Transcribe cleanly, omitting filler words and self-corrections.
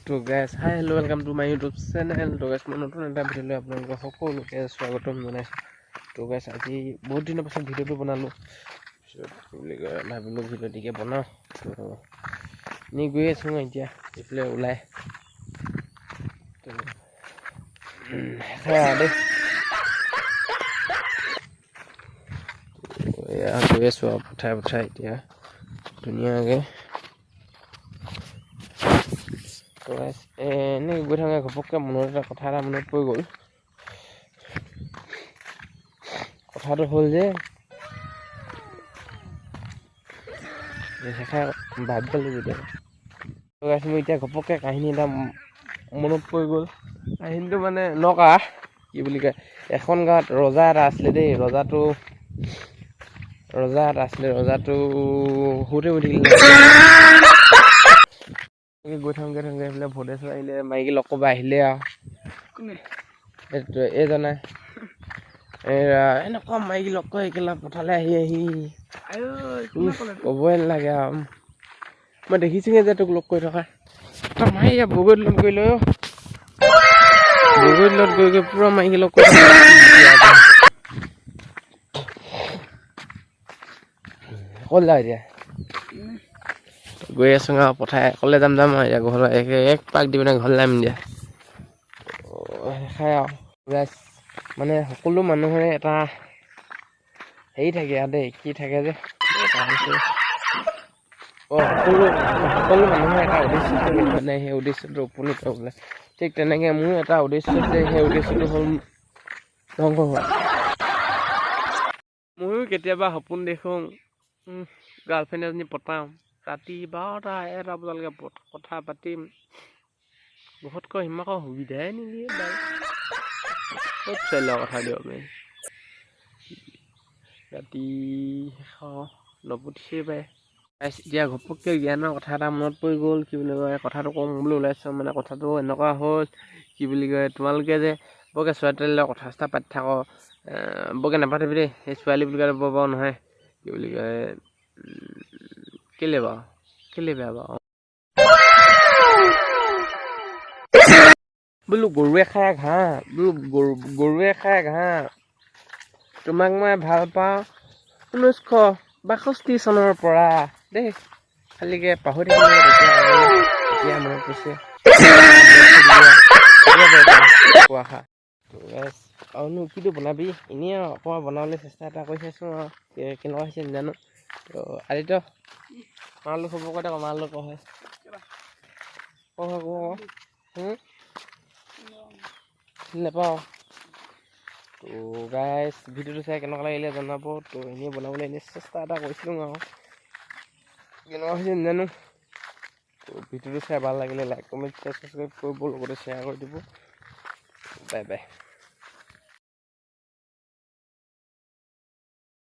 তো guys hi hello' welcome to my YouTube channel. তো guys মই নতুন এটা ভিডিঅ'লৈ আপোনালোকক সকলোকে স্বাগতম জনাইছোঁ। তো গাইজ আজি বহুত দিনৰ পাছত ভিডিঅ'টো বনালোঁ, পিছত কি বুলি কয় ভাবিলোঁ ভিডিঅ'টিকে বনাওঁ। তো এনেই গৈ আছোঁ এতিয়া এইফালে ওলাই দেই। এয়া গৈ আছোঁ আৰু পঠাই এতিয়া ধুনীয়াকৈ। তো গাইজ এনেই গৈ থাকা ঘপককৈ কথা এটা মনত পৰি গ'ল। কথাটো হ'ল যে ভাবি পালোঁ যেতিয়া তো গাইজ মোৰ এতিয়া ঘপককৈ কাহিনী এটা মনত পৰি গ'ল। কাহিনীটো মানে এনেকুৱা, কি বুলি কয়, এখন গাঁৱত ৰজা এটা আছিলে দেই। ৰজাটো সৰুতে উঠিলে গৈ থাকোঁগে এইফালে ভদেশ্বৰ আহিলে, মাইকী লগ কৰিব আহিলে আৰু এইজনে এনেকুৱা মাইকী লগ কৰি একেলা পথাৰলৈ আহি ক'বই নালাগে আৰু। মই দেখিছোঁগে যে তোক লগ কৰি থকা, তই মাৰি বগৰীত লগ কৰি লৈ বগৰীত লগ গৈ পূৰা মাইকী লগ কৰি ক'ত যাওঁ এতিয়া? গৈ আছোঁ আৰু পঠাই অকলে যাম আৰু এতিয়া ঘৰলৈ এক পাক দি পিনে ঘৰলৈ যাম এতিয়া। খাই আৰু মানে সকলো মানুহৰে এটা হেৰি থাকে আৰু দেই, কি থাকে যে সকলো মানুহৰ এটা উদ্দেশ্য থাকে, মানে সেই উদ্দেশ্যটো উপনীত হ'বলৈ। ঠিক তেনেকৈ মোৰ এটা উদ্দেশ্য আছে, সেই উদ্দেশ্যটো হ'ল ধ্বংস হোৱা। ময়ো কেতিয়াবা সপোন দেখোঁ গাৰ্লফ্ৰেণ্ড এজনী পতাম, ৰাতি 12টা-1টা বজালৈকে কথা পাতিম। বহুতকৈ সিমানকৈ সুবিধাই নিদিয়ে বাৰু, ক'ত ছোৱালী কথা দিব পাৰিম। ৰাতি নপঠিয়ে পায়। এতিয়া ঘপককৈ জ্ঞানৰ কথা এটা মনত পৰি গ'ল। কি বুলি কয়, কথাটো কম বুলি ওলাইছোঁ। মানে কথাটো এনেকুৱা হ'ল, কি বুলি কয়, তোমালোকে যে বৰকৈ ছোৱালীৰ লগত কথা পাতি থাক, বৰকৈ নাপাতিবি দেই। সেই ছোৱালী বুলি কয় বৰ নহয়, কি বুলি কয়, কেলে বেয়া বাৰু বোলো গৰুৱে খায় ঘাঁহ, তোমাক মই ভাল পাওঁ 1962 চনৰ পৰা দেই। খালিকৈ পাহৰি থাকিলে তেতিয়া মনত পৰিছে কোৱা। আৰুনো কিটো বনাবি, এনেই আৰু অকণমান বনাবলৈ চেষ্টা এটা কৰি চাইছোঁ আৰু কেনেকুৱা হৈছে নাজানো। তো আদিত্য মালো খবৰ কৈ থাকক, মালো কয় নেপাওঁ। তো গাইজ ভিডিঅ'টো চাই কেনেকুৱা লাগিলে জনাব। তো এনেই বনাবলৈ এনেই চেষ্টা এটা কৰিছিলোঁ আৰু কেনেকুৱা হৈছে নাজানো। তো ভিডিঅ'টো চাই ভাল লাগিলে লাইক কমেণ্ট শ্বেয়াৰ ছাবস্ক্ৰাইব কৰিব, লগতে শ্বেয়াৰ কৰি দিব। Bye bye.